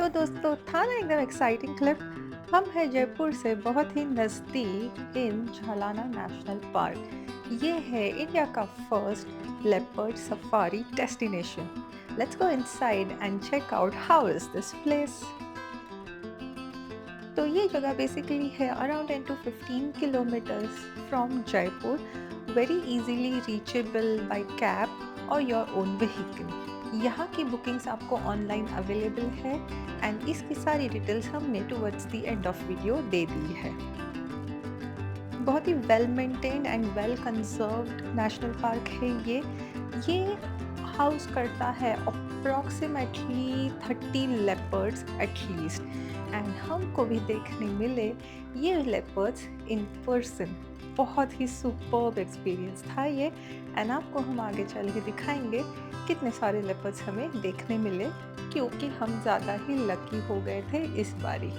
दोस्तों, था ना एकदम एक्साइटिंग क्लिप। हम हैं जयपुर से बहुत ही नज़दीक इन झालाना नेशनल पार्क। ये है इंडिया का first leopard safari destination. Let's go inside and check out how is this place. तो ये जगह बेसिकली है around 10 to 15 kilometres from Jaipur, very easily reachable by cab और योर ओन व्हीकल। यहाँ की बुकिंग्स आपको ऑनलाइन अवेलेबल है एंड इसकी सारी डिटेल्स हमने towards the end of video दे दी है। बहुत ही well maintained and well conserved national park है ये हाउस करता है अप्रॉक्सीमेटली 30 लेपर्ड्स एटलीस्ट, एंड हमको भी देखने मिले ये लेपर्ड्स इन पर्सन। बहुत ही सुपर्ब एक्सपीरियंस था ये, एंड आपको हम आगे चल के दिखाएंगे कितने सारे लेपर्ड्स हमें देखने मिले, क्योंकि हम ज़्यादा ही लकी हो गए थे इस बारी।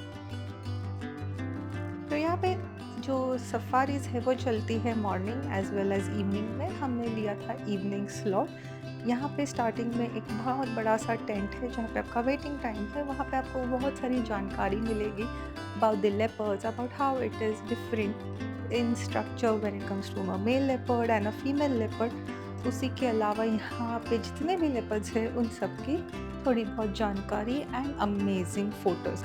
तो यहाँ पे जो सफारीज़ है वो चलती है morning as well as evening में। हमने लिया था इवनिंग स्लॉट। यहाँ पे स्टार्टिंग में एक बहुत बड़ा सा टेंट है जहाँ पे आपका वेटिंग टाइम है। वहाँ पे आपको बहुत सारी जानकारी मिलेगी about the leopards, about how it is different in structure when it comes to a male leopard and a female leopard. उसी के अलावा यहाँ पे जितने भी लेपर्ड्स हैं उन सब की थोड़ी बहुत जानकारी एंड अमेजिंग फ़ोटोज़।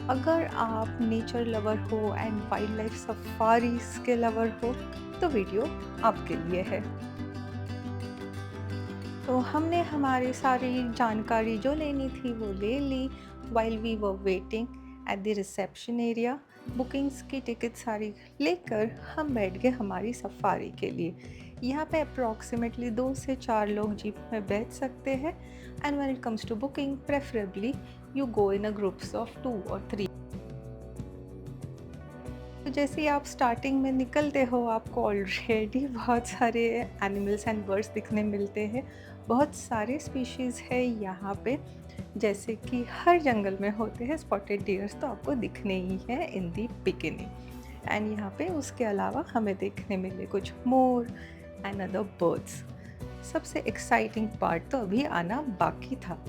अगर आप नेचर लवर हो एंड वाइल्ड लाइफ सफारीज के लवर हो तो वीडियो आपके लिए है। तो हमने हमारी सारी जानकारी जो लेनी थी वो ले ली while we were waiting at the reception area. Bookings की टिकट सारी लेकर हम बैठ गए हमारी सफारी के लिए। यहाँ पे अप्रॉक्सीमेटली 2 से 4 लोग जीप में बैठ सकते हैं, and when it comes to booking preferably you go in a groups of 2 और 3। तो जैसे ही आप स्टार्टिंग में निकलते हो आपको ऑलरेडी बहुत सारे एनिमल्स एंड बर्ड्स दिखने मिलते हैं। बहुत सारे स्पीशीज़ है यहाँ पे, जैसे कि हर जंगल में होते हैं स्पॉटेड डियर्स, तो आपको दिखने ही है इन दी बिगिनिंग। एंड यहाँ पे उसके अलावा हमें देखने मिले कुछ मोर एंड अदर बर्ड्स। सबसे एक्साइटिंग पार्ट तो अभी आना बाकी था,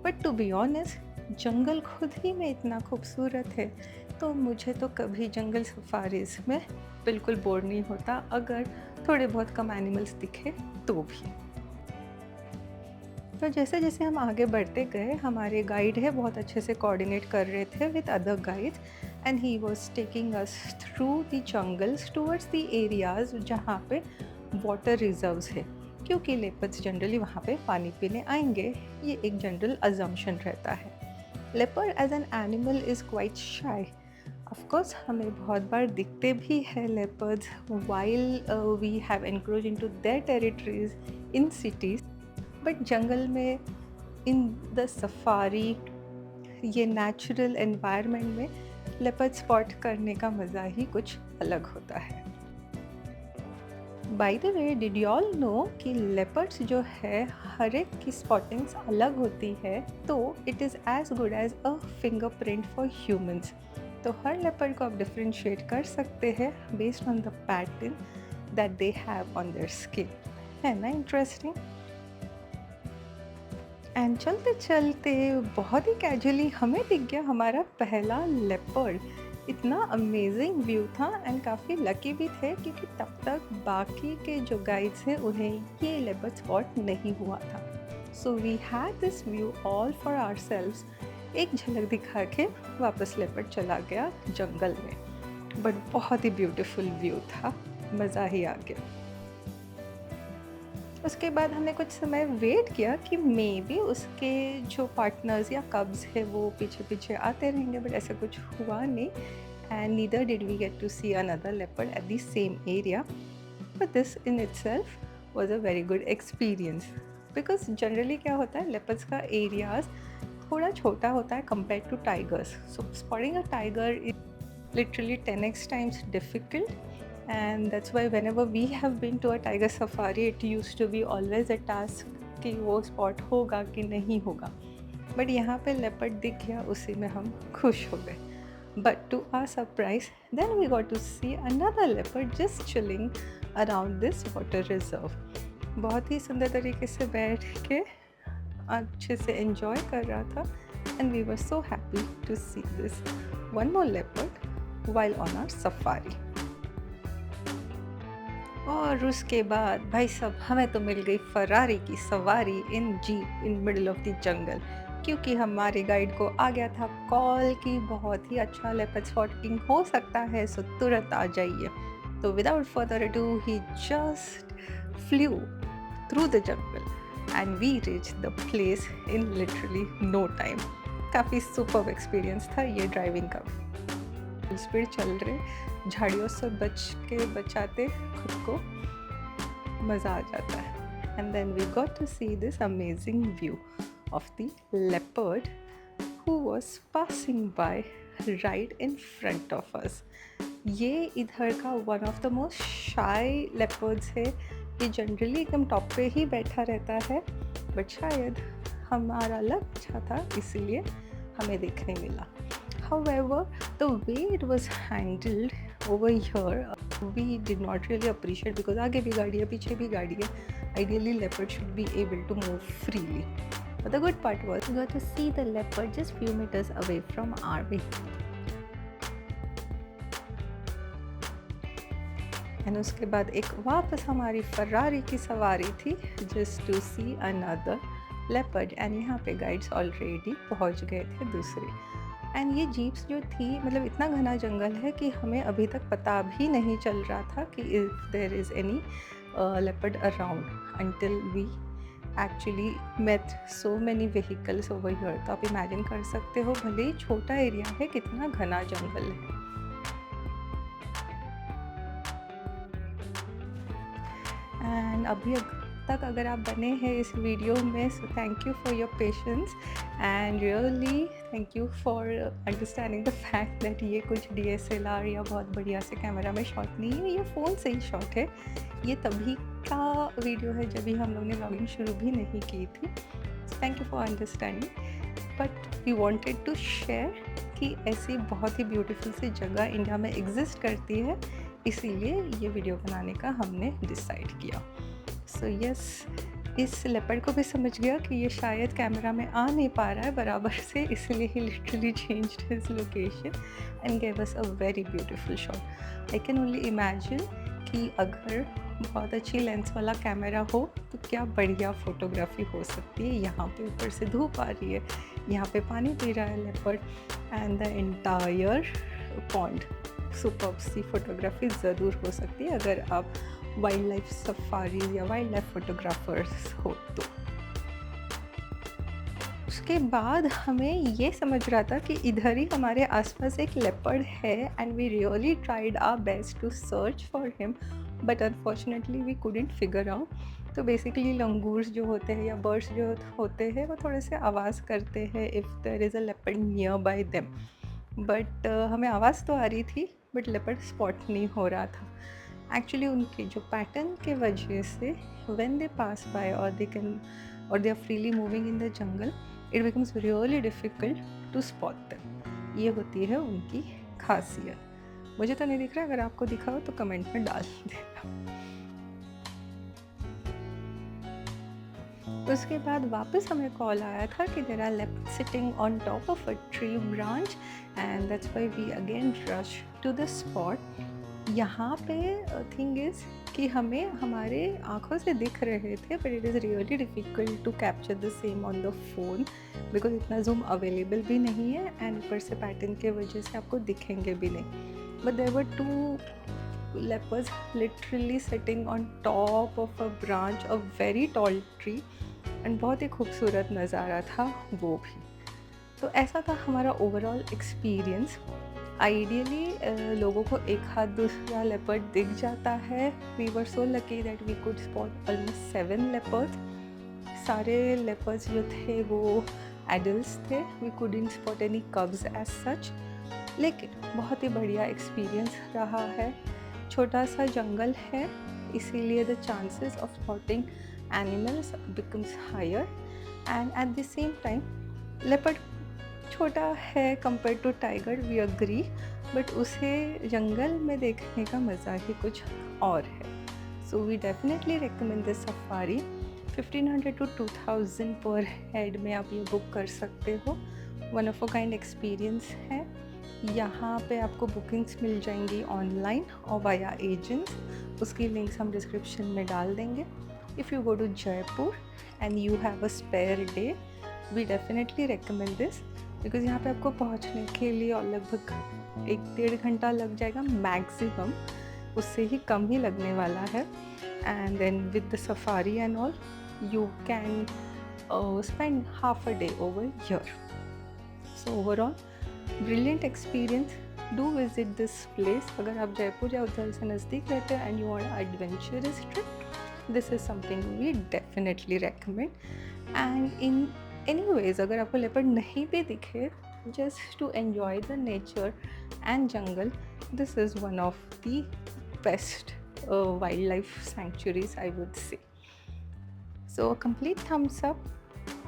बट टू बी ऑनेस्ट जंगल खुद ही में इतना खूबसूरत है, तो मुझे तो कभी जंगल सफारीज़ में बिल्कुल बोर नहीं होता अगर थोड़े बहुत कम एनिमल्स दिखे तो भी। तो जैसे जैसे हम आगे बढ़ते गए हमारे गाइड है बहुत अच्छे से कोऑर्डिनेट कर रहे थे with other guides, and he was taking us through the jungles towards the areas जहाँ पे वाटर रिजर्व्स है, क्योंकि लेपर्ड्स जनरली वहाँ पे पानी पीने आएंगे, ये एक जनरल अजम्पशन रहता है। Leopard as an animal is quite shy. Of course हमें बहुत बार दिखते भी हैं leopards while we have encroach into their territories in cities, but जंगल में इन द सफारी ये नेचुरल एनवायरनमेंट में लेपर्ड स्पॉट करने का मज़ा ही कुछ अलग होता है। By the way, did you all know कि लेपर्ड्स जो है हर एक की स्पॉटिंग्स अलग होती है, तो it is as good as a fingerprint for humans. तो हर लेपर्ड को आप डिफ्रेंशिएट कर सकते हैं based on the pattern that they have on their skin. है ना इंटरेस्टिंग? एंड चलते चलते बहुत ही कैजुअली हमें दिख गया हमारा पहला लेपर्ड। इतना अमेजिंग व्यू था एंड काफ़ी लकी भी थे, क्योंकि तब तक बाकी के जो गाइड्स हैं उन्हें ये लेपर्ड स्पॉट नहीं हुआ था। So we had this view all for ourselves. एक झलक दिखा के वापस लेपर्ड चला गया जंगल में, बट बहुत ही ब्यूटीफुल व्यू था, मज़ा ही आ गया। उसके बाद हमने कुछ समय वेट किया कि मे बी उसके जो पार्टनर्स या कब्स है वो पीछे पीछे आते रहेंगे, बट ऐसा कुछ हुआ नहीं, and neither did we get to see another leopard at the same area. But this in itself was a very good experience, because generally क्या होता है लेपर्ड्स का एरियाज थोड़ा छोटा होता है compare to tigers. So spotting a tiger is literally 10x times difficult, and that's why whenever we have been to a tiger safari it used to be always a task कि वो spot होगा कि नहीं होगा, but यहाँ पे leopard दिख गया, उसी में हम खुश हो गए। But to our surprise then we got to see another leopard just chilling around this water reserve. बहुत ही सुंदर तरीके से बैठ के अच्छे से एंजॉय कर रहा था and we were so happy to see this one more leopard while on our safari. और उसके बाद भाई साहब हमें तो मिल गई फरारी की सवारी in jeep in middle of the jungle, क्योंकि हमारे गाइड को आ गया था कॉल कि बहुत ही अच्छा लेपर्ड स्पॉटिंग हो सकता है, सो तुरंत आ जाइए। तो विदाउट फर्दर अडू ही just flew through the jungle and we reach the place in literally no time. काफ़ी सुपर्ब एक्सपीरियंस था ये ड्राइविंग का। स्पीड चल रहे, झाड़ियों से बच के बचाते खुद को मज़ा आ जाता है। And then we got to see this amazing view of the leopard who was passing by right in front of us. ये इधर का one of the most shy leopards है। ये जनरली एकदम टॉप पे ही बैठा रहता है, बट शायद हमारा लक अच्छा था इसलिए हमें देखने मिला। However, the way it was handled over here, we did not really appreciate because आगे भी गाड़ी है, पीछे भी गाड़ी है. Ideally, leopard should be able to move freely. But the good part was we got to see the leopard just few meters away from our vehicle. And उसके बाद एक वापस हमारी फरारी की सवारी थी just to see another leopard. And यहाँ पे गाइड्स ऑलरेडी पहुँच गए थे दूसरे। एंड ये जीप्स जो थी, मतलब इतना घना जंगल है कि हमें अभी तक पता भी नहीं चल रहा था कि if there is any leopard around until we actually met so many vehicles over here. तो आप इमेजिन कर सकते हो, भले ही छोटा एरिया है, कितना घना जंगल है। एंड अभी तक अगर आप बने हैं इस वीडियो में, so thank you for your patience and really thank you for understanding the fact that ये कुछ DSLR या बहुत बढ़िया से कैमरा में शॉट नहीं है, ये फ़ोन से ही शॉट है। ये तभी का वीडियो है जब भी हम लोग ने व्लॉगिंग शुरू भी नहीं की थी। Thank you for understanding, but we wanted to share कि ऐसी बहुत ही ब्यूटीफुल सी जगह इंडिया में एग्जिस्ट करती है, इसीलिए ये वीडियो बनाने का हमने डिसाइड किया। सो यस, इस लेपर्ड को भी समझ गया कि ये शायद कैमरा में आ नहीं पा रहा है बराबर से, इसलिए he literally changed his location and gave us a very beautiful shot. I can only imagine कि अगर बहुत अच्छी लेंस वाला कैमरा हो तो क्या बढ़िया फ़ोटोग्राफी हो सकती है। यहाँ पे ऊपर से धूप आ रही है, यहाँ पे पानी पी रहा है leopard and the entire pond. Superb see photography ज़रूर हो सकती है अगर आप वाइल्ड लाइफ सफारीज या वाइल्ड लाइफ फोटोग्राफर्स हो तो। उसके बाद हमें ये समझ रहा था कि इधर ही हमारे आसपास एक लेपर्ड है and we really tried our best to search for him, but unfortunately we couldn't figure out. तो बेसिकली लंगूर्स जो होते हैं या बर्ड्स जो होते हैं वो थोड़े से आवाज़ करते हैं if there is a leopard nearby them, but हमें आवाज़ तो आ रही थी बट लेपर्ड स्पॉट नहीं हो रहा था। एक्चुअली उनके जो पैटर्न के वजह से व्हेन दे पास बाय और they are freely moving in the jungle, it becomes really difficult to spot them. ये होती है उनकी खासियत। मुझे तो नहीं दिख रहा, अगर आपको दिखा हो तो कमेंट में डाल देना। उसके बाद वापस हमें कॉल आया था कि there are leopard sitting on top of a tree branch and that's why we again rush to the spot. यहाँ पे थिंग इज़ कि हमें हमारे आँखों से दिख रहे थे, but it is really difficult to capture the same on the phone because इतना जूम अवेलेबल भी नहीं है एंड ऊपर से पैटर्न के वजह से आपको दिखेंगे भी नहीं। But there were 2 leopards literally sitting on top of a branch, a very tall tree, and बहुत ही खूबसूरत नज़ारा था वो भी। तो ऐसा था हमारा ओवरऑल एक्सपीरियंस। आइडियली लोगों को एक हाथ दूसरा लेपर्ड दिख जाता है। We were so lucky that we could spot almost 7 leopards. सारे लेपर्ड्स जो थे वो एडल्ट्स थे, we couldn't spot any cubs as such, लेकिन बहुत ही बढ़िया एक्सपीरियंस रहा है। छोटा सा जंगल है, इसीलिए the chances of spotting animals becomes higher and at the same time leopard छोटा है compare to tiger, we agree, but उसे जंगल में देखने का मज़ा ही कुछ और है। So we definitely recommend this safari. 1500 to 2000 पर हेड में आप ये बुक कर सकते हो one of a kind experience है। यहाँ पे आपको बुकिंग्स मिल जाएंगी ऑनलाइन और वाया एजेंट्स। उसकी लिंक्स हम डिस्क्रिप्शन में डाल देंगे। If you go to Jaipur and you have a spare day, we definitely recommend this, because यहाँ पे आपको पहुँचने के लिए और लगभग 1-1.5 घंटा लग जाएगा मैक्सिमम, उससे ही कम ही लगने वाला है। And then with the safari and all you can spend half a day over here. So overall, brilliant experience. Do visit this place. अगर आप जयपुर या उधर से नज़दीक रहते हैं and you want adventurous trip, this is something we definitely recommend. And in anyways, अगर आपको leopard नहीं भी दिखे, just to enjoy the nature and jungle, this is one of the best wildlife sanctuaries, I would say. So complete thumbs up,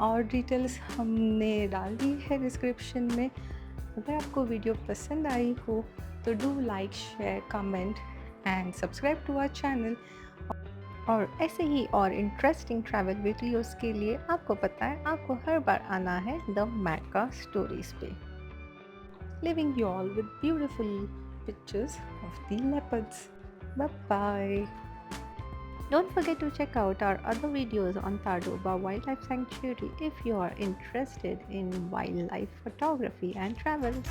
और details हमने डाल दी है description में। अगर आपको वीडियो पसंद आई हो तो do like, share, comment and subscribe to our channel. और ऐसे ही और इंटरेस्टिंग ट्रैवल वीडियोस के लिए आपको पता है आपको हर बार आना है द मैका स्टोरीज पे। Leaving you all with beautiful pictures of the leopards. Bye bye. Don't forget to check out our other videos on Tadoba Wildlife Sanctuary if you are interested in wildlife photography and travels.